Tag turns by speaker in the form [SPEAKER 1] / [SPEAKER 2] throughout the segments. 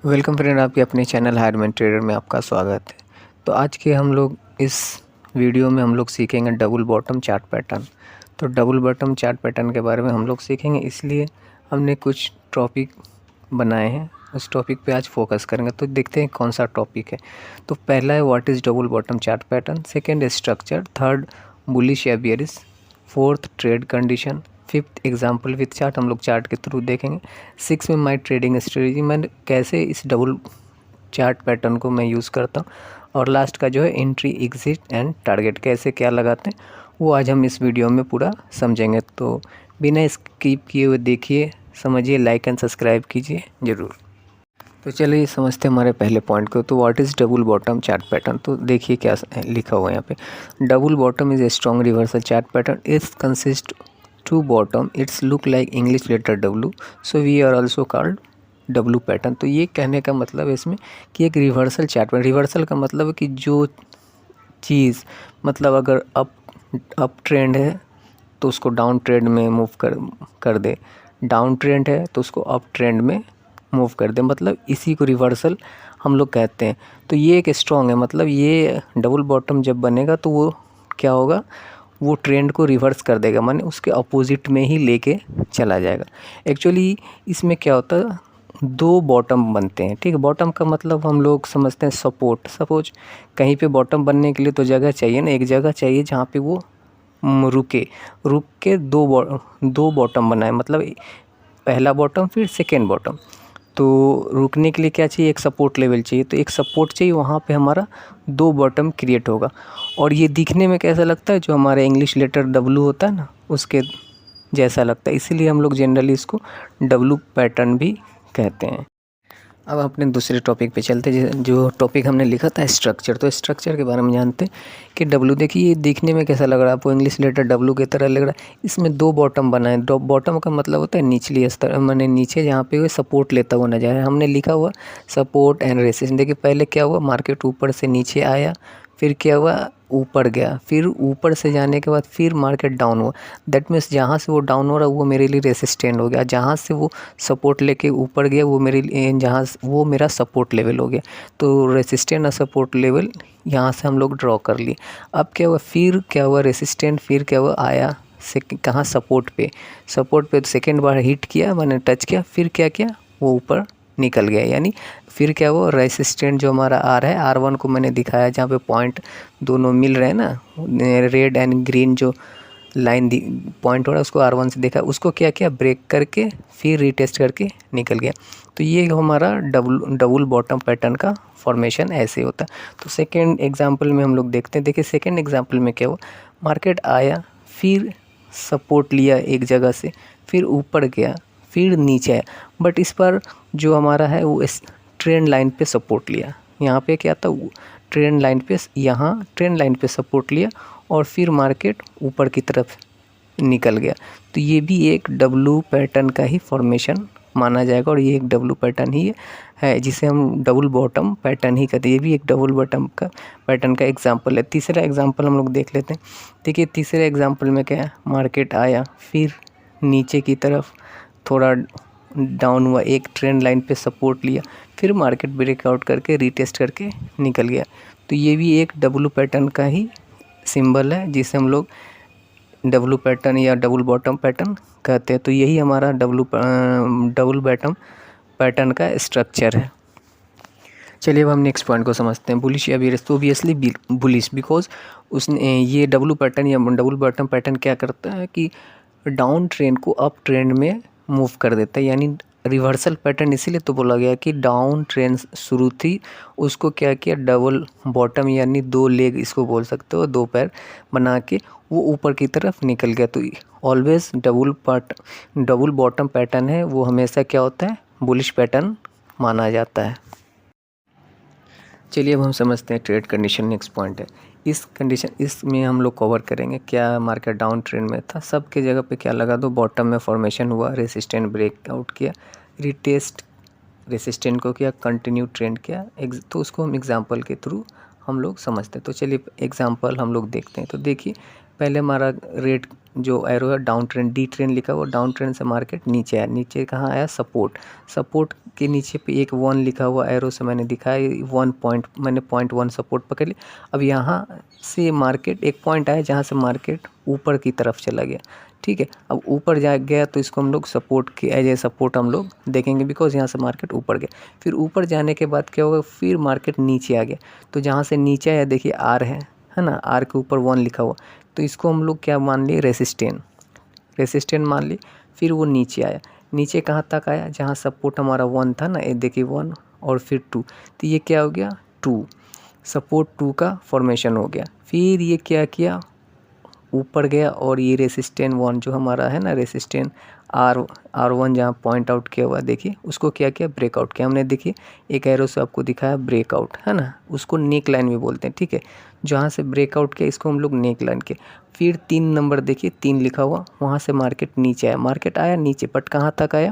[SPEAKER 1] Welcome friend, आपके अपने channel हायरमैन trader में आपका स्वागत है। तो आज के हम लोग इस वीडियो में हम लोग सीखेंगे डबल बॉटम चार्ट पैटर्न। तो डबल बॉटम चार्ट पैटर्न के बारे में हम लोग सीखेंगे, इसलिए हमने कुछ टॉपिक बनाए हैं, उस टॉपिक पे आज फोकस करेंगे। तो देखते हैं कौन सा टॉपिक है। तो पहला है what is double bottom chart pattern, second structure, third bullish या bearish, fourth trade condition, fifth example with chart, हम लोग चार्ट के थ्रू देखेंगे। सिक्स में माई ट्रेडिंग स्ट्रेटजी, मैं कैसे इस डबल चार्ट पैटर्न को मैं यूज़ करता हूँ, और लास्ट का जो है एंट्री एग्जिट एंड टारगेट कैसे क्या लगाते हैं, वो आज हम इस वीडियो में पूरा समझेंगे। तो बिना स्किप किए हुए देखिए, समझिए, लाइक एंड सब्सक्राइब कीजिए ज़रूर। तो चलिए समझते हैं हमारे पहले पॉइंट को। तो what is double bottom chart pattern. तो देखिए क्या लिखा हुआ है यहाँ पे। Double bottom is a strong reversal chart pattern, it's consist two bottom, it's look like English letter W, so we are also called W pattern. तो ये कहने का मतलब है इसमें कि एक रिवर्सल चार्ट पैटर्न, रिवर्सल का मतलब है कि जो चीज़, मतलब अगर अप ट्रेंड है तो उसको डाउन ट्रेंड में मूव कर दे, डाउन ट्रेंड है तो उसको अप ट्रेंड में मूव कर दे, मतलब इसी को रिवर्सल हम लोग कहते हैं। तो ये एक स्ट्रॉन्ग है, मतलब ये डबल बॉटम जब बनेगा तो वो क्या होगा, वो ट्रेंड को रिवर्स कर देगा, माने उसके अपोजिट में ही लेके चला जाएगा। एक्चुअली इसमें क्या होता है, दो बॉटम बनते हैं, ठीक है। बॉटम का मतलब हम लोग समझते हैं सपोर्ट। सपोज कहीं पे बॉटम बनने के लिए तो जगह चाहिए ना, एक जगह चाहिए जहाँ पे वो रुक के दो बॉटम बनाए, मतलब पहला बॉटम फिर सेकेंड बॉटम। तो रुकने के लिए क्या चाहिए, एक सपोर्ट लेवल चाहिए, तो एक सपोर्ट चाहिए, वहाँ पे हमारा दो बॉटम क्रिएट होगा। और ये दिखने में कैसा लगता है, जो हमारा इंग्लिश लेटर डब्लू होता है ना, उसके जैसा लगता है, इसीलिए हम लोग जनरली इसको डब्लू पैटर्न भी कहते हैं। अब अपने दूसरे टॉपिक पे चलते हैं, जो टॉपिक हमने लिखा था स्ट्रक्चर। तो स्ट्रक्चर के बारे में जानते हैं कि डब्लू, देखिए ये दिखने में कैसा लग रहा है आपको, इंग्लिश लेटर डब्लू की तरह लग रहा है। इसमें दो बॉटम बना है। बॉटम का मतलब होता है निचली स्तर, मैंने नीचे जहाँ पे सपोर्ट लेता हुआ नजर है, हमने लिखा हुआ सपोर्ट एंड रेसिस्टेंस। देखिए पहले क्या हुआ, मार्केट ऊपर से नीचे आया, फिर क्या हुआ, ऊपर गया, फिर ऊपर से जाने के बाद फिर मार्केट डाउन हुआ। दैट मीन्स जहाँ से वो डाउन हो रहा है वो मेरे लिए रेसिस्टेंट हो गया, जहाँ से वो सपोर्ट लेके ऊपर गया वो मेरे लिए, जहाँ वो मेरा सपोर्ट लेवल हो गया। तो रेसिस्टेंट और सपोर्ट लेवल यहाँ से हम लोग ड्रॉ कर लिए। अब क्या हुआ, फिर क्या हुआ रेसिस्टेंट, फिर क्या हुआ, आया कहाँ, सपोर्ट पे तो सेकेंड बार हिट किया, मैंने टच किया, फिर क्या किया, वो ऊपर निकल गया। यानी फिर क्या वो रेसिस्टेंट जो हमारा आर है, R1 को मैंने दिखाया जहाँ पे पॉइंट दोनों मिल रहे हैं ना, रेड एंड ग्रीन जो लाइन पॉइंट हो रहा है उसको R1 से देखा, उसको क्या किया, ब्रेक करके फिर रीटेस्ट करके निकल गया। तो ये हमारा डबल बॉटम पैटर्न का फॉर्मेशन ऐसे होता है। तो सेकेंड एग्जांपल में हम लोग देखते हैं। देखिए सेकेंड एग्जांपल में क्या हुआ, मार्केट आया, फिर सपोर्ट लिया एक जगह से, फिर ऊपर गया, फिर नीचे आया, बट इस पर जो हमारा है वो इस ट्रेंड लाइन पे सपोर्ट लिया। यहाँ पे क्या था, ट्रेंड लाइन पे, यहाँ ट्रेंड लाइन पे सपोर्ट लिया और फिर मार्केट ऊपर की तरफ निकल गया। तो ये भी एक डब्लू पैटर्न का ही फॉर्मेशन माना जाएगा, और ये एक डब्लू पैटर्न ही है जिसे हम डबल बॉटम पैटर्न ही कहते हैं। ये भी एक डबल बॉटम का पैटर्न का एग्जांपल है। तीसरा एग्जांपल हम लोग देख लेते हैं। देखिए तीसरे एग्जांपल में क्या है, मार्केट आया, फिर नीचे की तरफ थोड़ा डाउन हुआ, एक ट्रेंड लाइन पे सपोर्ट लिया, फिर मार्केट ब्रेकआउट करके रीटेस्ट करके निकल गया। तो ये भी एक डब्लू पैटर्न का ही सिंबल है जिसे हम लोग डब्लू पैटर्न या डबल बॉटम पैटर्न कहते हैं। तो यही हमारा डबल बॉटम पैटर्न का स्ट्रक्चर है। चलिए अब हम नेक्स्ट पॉइंट को समझते हैं, बुलिश या बियरिश। तो ऑब्वियसली बुलिश, बिकॉज उसने ये डब्लू पैटर्न या डबल बॉटम पैटर्न क्या करता है कि डाउन ट्रेंड को अप ट्रेंड में मूव कर देता है। यानी रिवर्सल पैटर्न इसीलिए तो बोला गया कि डाउन ट्रेंड शुरू थी, उसको क्या किया, डबल बॉटम यानी दो लेग इसको बोल सकते हो, दो पैर बना के वो ऊपर की तरफ निकल गया। तो ऑलवेज डबल बॉटम पैटर्न है वो हमेशा क्या होता है, बुलिश पैटर्न माना जाता है। चलिए अब हम समझते हैं ट्रेड कंडीशन। नेक्स्ट पॉइंट है इस कंडीशन, इसमें हम लोग कवर करेंगे क्या मार्केट डाउन ट्रेंड में था, सब के जगह पे क्या लगा दो, बॉटम में फॉर्मेशन हुआ, रेसिस्टेंट ब्रेकआउट किया, रिटेस्ट रेसिस्टेंट को किया, कंटिन्यू ट्रेंड किया। तो उसको हम एग्जांपल के थ्रू हम लोग समझते हैं। तो चलिए एग्जांपल हम लोग देखते हैं। तो देखिए पहले हमारा रेड जो एरो है डाउन ट्रेंड, डी ट्रेंड लिखा हुआ, डाउन ट्रेंड से मार्केट नीचे आया। नीचे कहाँ आया? सपोर्ट। सपोर्ट के नीचे पे एक 1 लिखा हुआ एरो से मैंने दिखाया 1 पॉइंट, मैंने 0.1 सपोर्ट पकड़ लिया। अब यहाँ से मार्केट एक पॉइंट आया जहाँ से मार्केट ऊपर की तरफ चला गया, ठीक है। अब ऊपर जा गया तो इसको हम लोग सपोर्ट के एज ए सपोर्ट हम लोग देखेंगे, बिकॉज यहाँ से मार्केट ऊपर गया। फिर ऊपर जाने के बाद क्या होगा? फिर मार्केट नीचे आ गया। तो जहाँ से नीचे आया देखिए आर है ना, आर के ऊपर 1 लिखा हुआ, तो इसको हम लोग क्या मान लिए? रेसिस्टेंट मान लिए। फिर वो नीचे आया। नीचे कहाँ तक आया? जहाँ सपोर्ट हमारा 1 था ना, ये देखिए 1 और फिर 2, तो ये क्या हो गया? 2, सपोर्ट 2 का फॉर्मेशन हो गया। फिर ये क्या किया? ऊपर गया और ये रेसिस्टेंट 1 जो हमारा है ना, रेसिस्टेंट R1 जहाँ पॉइंट आउट किया हुआ देखिए, उसको क्या किया? ब्रेकआउट किया हमने। देखिए एक एरो से आपको दिखाया ब्रेकआउट, है ना, उसको नेक लाइन भी बोलते हैं, ठीक है। जहाँ से ब्रेकआउट किया इसको हम लोग नेक लाइन के। फिर 3 नंबर देखिए, 3 लिखा हुआ, वहाँ से मार्केट नीचे आया। मार्केट आया नीचे, बट कहाँ तक आया?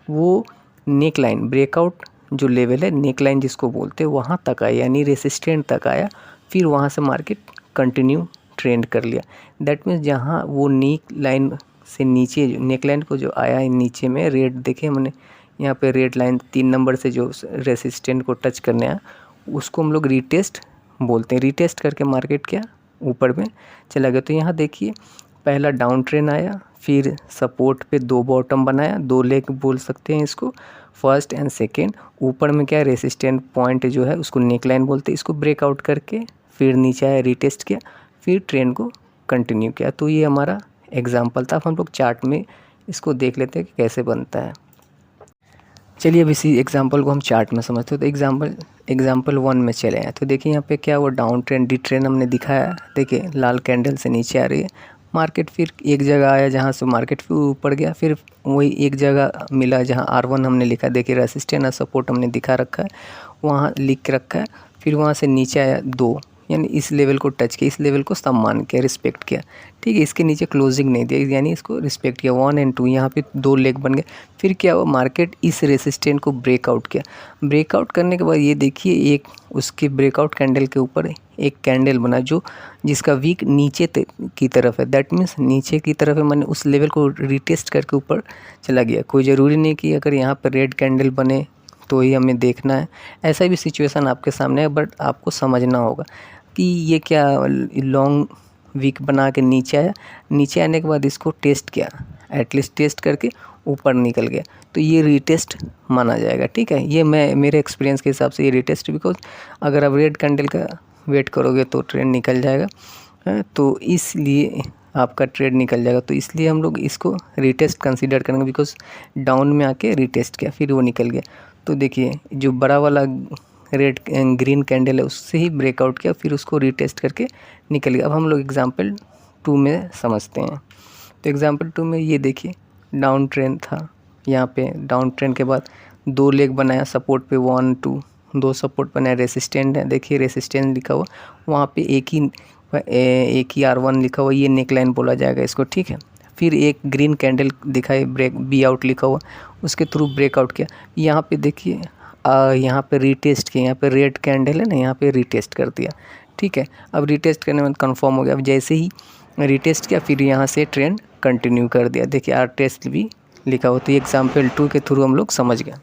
[SPEAKER 1] वो नेक लाइन, ब्रेकआउट जो लेवल है नेक लाइन जिसको बोलते हैं, वहाँ तक आया, यानी रेसिस्टेंट तक आया। फिर वहाँ से मार्केट कंटिन्यू ट्रेंड कर लिया। दैट मीन्स जहाँ वो नेक लाइन से नीचे, नेक लाइन को जो आया है नीचे में रेड, देखे हमने यहाँ पे रेड लाइन 3 नंबर से जो रेसिस्टेंट को टच करने आया, उसको हम लोग रीटेस्ट बोलते हैं। रीटेस्ट करके मार्केट क्या? ऊपर में चला गया। तो यहाँ देखिए पहला डाउन ट्रेंड आया, फिर सपोर्ट पे 2 बॉटम बनाया, 2 लेग बोल सकते हैं इसको, फर्स्ट एंड सेकेंड। ऊपर में क्या? रेसिस्टेंट पॉइंट जो है उसको नेक लाइन बोलते हैं। इसको ब्रेकआउट करके फिर नीचे आया, रीटेस्ट किया, फिर ट्रेंड को कंटिन्यू किया। तो ये हमारा एग्जाम्पल था। अब हम लोग चार्ट में इसको देख लेते हैं कि कैसे बनता है। चलिए अब इसी एग्जाम्पल को हम चार्ट में समझते हैं। तो एग्जाम्पल 1 में चले हैं। तो देखिए यहाँ पे क्या वो डाउन ट्रेंड, डी ट्रेंड हमने दिखाया, देखिए लाल कैंडल से नीचे आ रही है मार्केट। फिर एक जगह आया जहाँ से मार्केट फिर ऊपर गया। फिर वही एक जगह मिला जहाँ R1 हमने लिखा, देखिए रेसिस्टेंस और सपोर्ट हमने दिखा रखा है, वहाँ लिख के रखा है। फिर वहाँ से नीचे आया 2, यानी इस लेवल को टच किया, इस लेवल को सम्मान किया, रिस्पेक्ट किया, ठीक है। इसके नीचे क्लोजिंग नहीं दिया, यानी इसको रिस्पेक्ट किया। 1 और 2 यहाँ पे 2 लेग बन गए। फिर क्या हुआ? मार्केट इस रेसिस्टेंट को ब्रेकआउट किया। ब्रेकआउट करने के बाद ये देखिए एक उसके ब्रेकआउट कैंडल के ऊपर एक कैंडल बना जो जिसका वीक नीचे की तरफ है। दैट मीन्स नीचे की तरफ है, मैंने उस लेवल को रिटेस्ट करके ऊपर चला गया। कोई ज़रूरी नहीं कि अगर यहाँ पर रेड कैंडल बने तो ही हमें देखना है, ऐसा भी सिचुएशन आपके सामने है, बट आपको समझना होगा कि ये क्या लॉन्ग वीक बना के नीचे आया। नीचे आने के बाद इसको टेस्ट किया, एटलीस्ट टेस्ट करके ऊपर निकल गया, तो ये रीटेस्ट माना जाएगा, ठीक है। ये मैं मेरे एक्सपीरियंस के हिसाब से ये रीटेस्ट, बिकॉज अगर आप रेड कैंडल का वेट करोगे तो ट्रेंड निकल जाएगा, तो इसलिए आपका ट्रेड निकल जाएगा। तो इसलिए हम लोग इसको रीटेस्ट कंसीडर करेंगे, बिकॉज डाउन में आके रीटेस्ट किया फिर वो निकल गया। तो देखिए जो बड़ा वाला रेड ग्रीन कैंडल है उससे ही ब्रेकआउट किया, फिर उसको रीटेस्ट करके निकल गया। अब हम लोग एग्जांपल 2 में समझते हैं। तो एग्जांपल 2 में ये देखिए डाउन ट्रेंड था, यहाँ पे डाउन ट्रेंड के बाद 2 लेग बनाया, सपोर्ट पे 1 2, 2 सपोर्ट बनाया, रेसिस्टेंट है, देखिए रेसिस्टेंट लिखा हुआ, वहाँ पे एक ही R1 लिखा हुआ, ये नेक लाइन बोला जाएगा इसको, ठीक है। फिर एक ग्रीन कैंडल दिखाई, ब्रेक बी आउट लिखा हुआ, उसके थ्रू ब्रेकआउट किया। यहाँ पे देखिए यहाँ पे रीटेस्ट किया, यहाँ पे रेड कैंडल है ना, यहाँ पे रीटेस्ट कर दिया, ठीक है। अब रीटेस्ट करने में कंफर्म हो गया। अब जैसे ही रीटेस्ट किया फिर यहाँ से ट्रेंड कंटिन्यू कर दिया, देखिए आर टेस्ट भी लिखा हुआ। तो एग्जाम्पल 2 के थ्रू हम लोग समझ गए।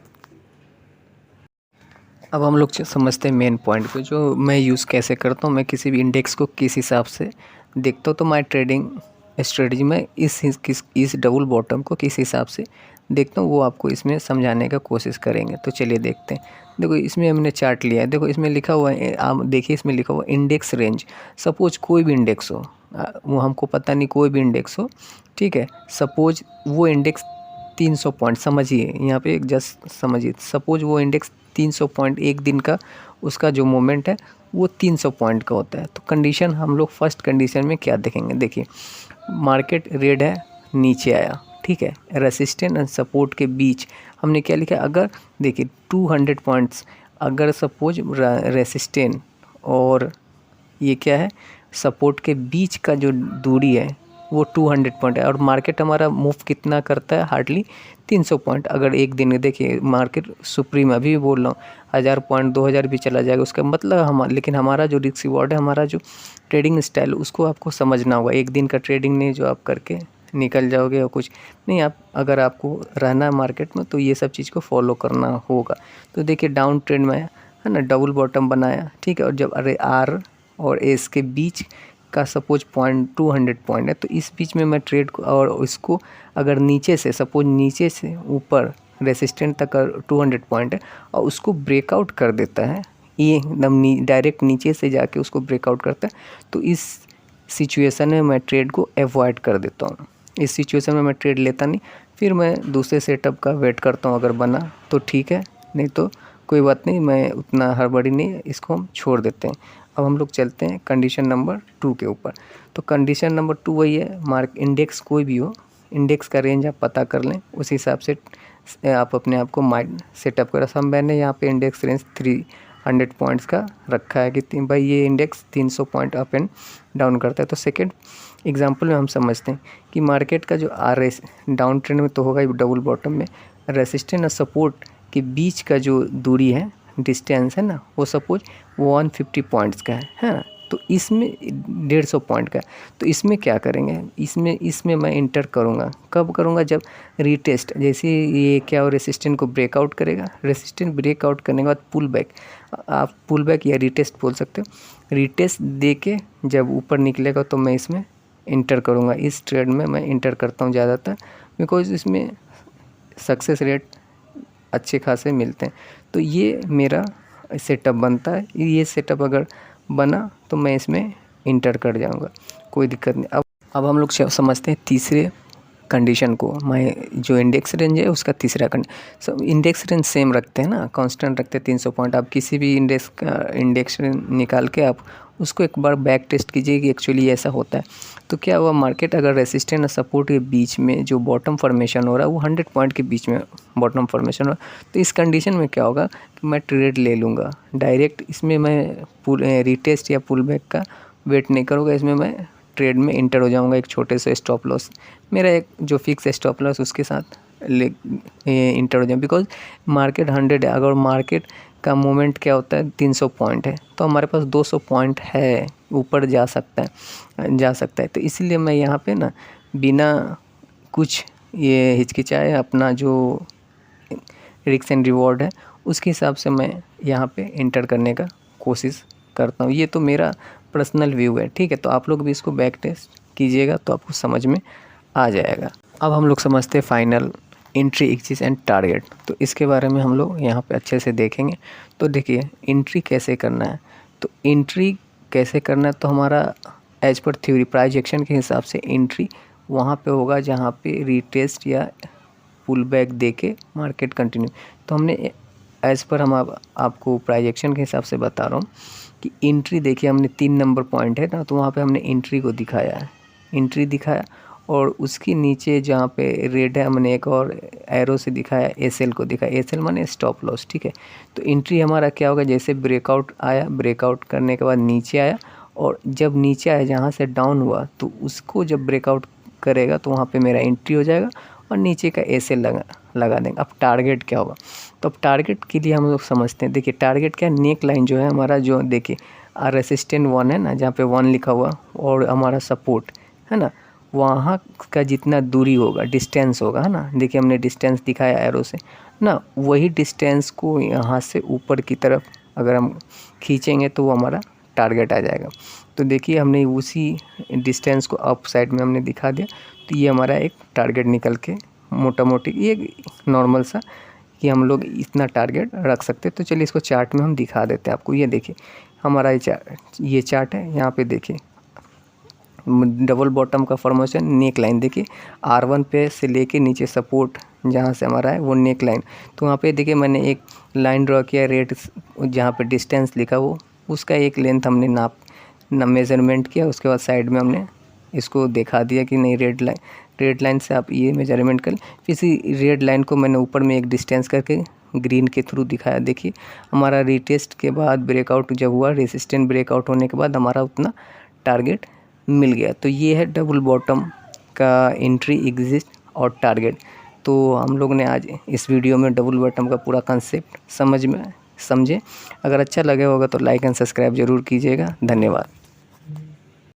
[SPEAKER 1] अब हम लोग समझते हैं मेन पॉइंट को, जो मैं यूज़ कैसे करता हूँ। मैं किसी भी इंडेक्स को किस हिसाब से देखता हूँ, तो माई ट्रेडिंग स्ट्रेटजी में इस डबल बॉटम को किस हिसाब से देखता हूँ, वो आपको इसमें समझाने का कोशिश करेंगे। तो चलिए देखते हैं। देखो इसमें हमने चार्ट लिया है, देखो इसमें लिखा हुआ है, आप देखिए इसमें लिखा हुआ इंडेक्स रेंज। सपोज कोई भी इंडेक्स हो, वो हमको पता नहीं, कोई भी इंडेक्स हो, ठीक है। सपोज वो इंडेक्स 300 पॉइंट, समझिए यहाँ पे जस्ट समझिए, सपोज वो इंडेक्स 300 पॉइंट एक दिन का उसका जो मोमेंट है वो 300 पॉइंट का होता है। तो कंडीशन हम लोग फर्स्ट कंडीशन में क्या देखेंगे, देखिए मार्केट रेड है, नीचे आया, ठीक है। रेसिस्टेंस एंड सपोर्ट के बीच हमने क्या लिखा, अगर देखिए 200 पॉइंट्स, अगर सपोज रेसिस्टेंस और ये क्या है सपोर्ट के बीच का जो दूरी है वो 200 पॉइंट है और मार्केट हमारा मूव कितना करता है, हार्डली 300 पॉइंट। अगर एक दिन में देखिए मार्केट सुप्रीम अभी भी बोल रहा हूँ 1000 पॉइंट 2000 भी चला जाएगा, उसका मतलब लेकिन हमारा जो रिस्क रिवॉर्ड है, हमारा जो ट्रेडिंग स्टाइल, उसको आपको समझना होगा। एक दिन का ट्रेडिंग नहीं जो आप करके निकल जाओगे और कुछ नहीं, आप अगर आपको रहना है मार्केट में तो ये सब चीज़ को फॉलो करना होगा। तो देखिए डाउन ट्रेंड में है ना, डबल बॉटम बनाया, ठीक है, और जब अरे आर और एस के बीच का सपोज पॉइंट 200 पॉइंट है, तो इस बीच में मैं ट्रेड को, और इसको अगर नीचे से सपोज नीचे से ऊपर रेसिस्टेंट तक 200 पॉइंट है और उसको ब्रेकआउट कर देता है, ये एकदम डायरेक्ट नीचे से जाके उसको ब्रेकआउट करता है, तो इस सिचुएशन में मैं ट्रेड को अवॉइड कर देता हूँ। इस सिचुएशन में मैं ट्रेड लेता नहीं, फिर मैं दूसरे सेटअप का वेट करता हूँ। अगर बना तो ठीक है, नहीं तो कोई बात नहीं, मैं उतना हड़बड़ी नहीं, इसको हम छोड़ देते हैं। अब हम लोग चलते हैं कंडीशन नंबर 2 के ऊपर। तो कंडीशन नंबर 2 वही है, मार्क इंडेक्स कोई भी हो, इंडेक्स का रेंज आप पता कर लें, उस हिसाब से आप अपने आप को माइंड सेटअप करें। हम मैंने यहाँ पे इंडेक्स रेंज 300 पॉइंट्स का रखा है कि भाई ये index 300 point up and down करता है। तो सेकेंड एग्जांपल में हम समझते हैं कि मार्केट का जो RS डाउन ट्रेंड में तो होगा ही, डबल बॉटम में रेसिस्टेंस और सपोर्ट के बीच का जो दूरी है, डिस्टेंस है ना, वो सपोज 150 पॉइंट्स का है ना, तो इसमें 150 पॉइंट का है। तो इसमें क्या करेंगे, इसमें मैं इंटर करूँगा, कब करूँगा, जब रीटेस्ट, जैसे ये क्या हो, रेसिस्टेंट को ब्रेकआउट करेगा, रेसिस्टेंट ब्रेकआउट करने के बाद पुल बैक, आप पुल बैक या रीटेस्ट बोल सकते हो, रीटेस्ट दे के जब ऊपर निकलेगा तो मैं इसमें इंटर करूँगा। इस ट्रेड में मैं इंटर करता हूँ ज़्यादातर, बिकॉज इसमें सक्सेस रेट अच्छे खासे मिलते हैं। तो ये मेरा सेटअप बनता है, ये सेटअप अगर बना तो मैं इसमें इंटर कर जाऊंगा, कोई दिक्कत नहीं। अब हम लोग समझते हैं तीसरे कंडीशन को। मैं जो इंडेक्स रेंज है उसका तीसरा सब इंडेक्स रेंज सेम रखते हैं ना, कांस्टेंट रखते हैं 300 पॉइंट। आप किसी भी इंडेक्स रेंज निकाल के आप उसको एक बार बैक टेस्ट कीजिए कि एक्चुअली ऐसा होता है। तो क्या हुआ, मार्केट अगर रेसिस्टेंट और सपोर्ट के बीच में जो बॉटम फॉर्मेशन हो रहा है वो 100 पॉइंट के बीच में बॉटम फॉर्मेशन हो रहा है, तो इस कंडीशन में क्या होगा कि मैं ट्रेड ले लूँगा डायरेक्ट। इसमें मैं रीटेस्ट या पुल बैक का वेट नहीं करूँगा, इसमें मैं ट्रेड में इंटर हो जाऊँगा एक छोटे से स्टॉप लॉस, मेरा एक जो फिक्स स्टॉप लॉस उसके साथ इंटर हो जाए। बिकॉज मार्केट 100 है, अगर मार्केट का मूवमेंट क्या होता है 300 पॉइंट है, तो हमारे पास 200 पॉइंट है, ऊपर जा सकता है। तो इसलिए मैं यहाँ पे ना बिना कुछ ये हिचकिचाए अपना जो रिस्क एंड रिवॉर्ड है उसके हिसाब से मैं यहाँ पे इंटर करने का कोशिश करता हूँ। ये तो मेरा पर्सनल व्यू है, ठीक है। तो आप लोग भी इसको बैक टेस्ट कीजिएगा तो आपको समझ में आ जाएगा। अब हम लोग समझते हैं final entry, axis and target. तो इसके बारे में हम लोग यहाँ पे अच्छे से देखेंगे। तो देखिए एंट्री कैसे करना है, तो एंट्री कैसे करना है, तो हमारा as per theory price action के हिसाब से एंट्री वहाँ पे होगा जहाँ पे रीटेस्ट या पुल बैक दे के मार्केट कंटिन्यू। तो हमने एज पर हम आपको प्राइस एक्शन के हिसाब से बता रहा हूँ कि एंट्री देखिए, हमने 3 नंबर पॉइंट है ना, तो वहाँ पे हमने एंट्री को दिखाया है, एंट्री दिखाया, और उसके नीचे जहाँ पे रेड है हमने एक और एरो से दिखाया, एसएल को दिखाया, एसएल माने स्टॉप लॉस, ठीक है। तो एंट्री हमारा क्या होगा, जैसे ब्रेकआउट आया, ब्रेकआउट करने के बाद नीचे आया, और जब नीचे आया जहाँ से डाउन हुआ तो उसको जब ब्रेकआउट करेगा तो वहाँ पे मेरा एंट्री हो जाएगा और नीचे का एसएल लगा देंगे। अब टारगेट क्या होगा, तो अब टारगेट के लिए हम लोग समझते हैं। देखिए टारगेट क्या, नेक लाइन जो है हमारा, जो देखिए रेसिस्टेंट 1 है ना, जहाँ पे 1 लिखा हुआ, और हमारा सपोर्ट है ना, वहाँ का जितना दूरी होगा, डिस्टेंस होगा, है ना, देखिए हमने डिस्टेंस दिखाया एरो से ना, वही डिस्टेंस को यहाँ से ऊपर की तरफ अगर हम खींचेंगे तो वो हमारा टारगेट आ जाएगा। तो देखिए हमने उसी डिस्टेंस को अप साइड में हमने दिखा दिया, तो ये हमारा एक टारगेट निकल के मोटा मोटी ये नॉर्मल सा कि हम लोग इतना टारगेट रख सकते हैं। तो चलिए इसको चार्ट में हम दिखा देते हैं आपको। ये देखिए हमारा ये चार्ट है, यहाँ पे देखिए डबल बॉटम का फॉर्मेशन, नेक लाइन देखिए R1 पे से लेके नीचे सपोर्ट जहाँ से हमारा है वो नेक लाइन। तो वहाँ पे देखिए मैंने एक लाइन ड्रॉ किया, रेड जहाँ पे डिस्टेंस लिखा वो उसका एक लेंथ हमने मेज़रमेंट किया, उसके बाद साइड में हमने इसको दिखा दिया कि नहीं रेड लाइन से आप ये मेजरमेंट कर। फिर इसी रेड लाइन को मैंने ऊपर में एक डिस्टेंस करके ग्रीन के थ्रू दिखाया। देखिए हमारा रीटेस्ट के बाद ब्रेकआउट जब हुआ, रेसिस्टेंट ब्रेकआउट होने के बाद हमारा उतना टारगेट मिल गया। तो ये है डबल बॉटम का एंट्री, एग्जिट और टारगेट। तो हम लोग ने आज इस वीडियो में डबल बॉटम का पूरा कंसेप्ट समझे। अगर अच्छा लगे होगा तो लाइक एंड सब्सक्राइब ज़रूर कीजिएगा। धन्यवाद।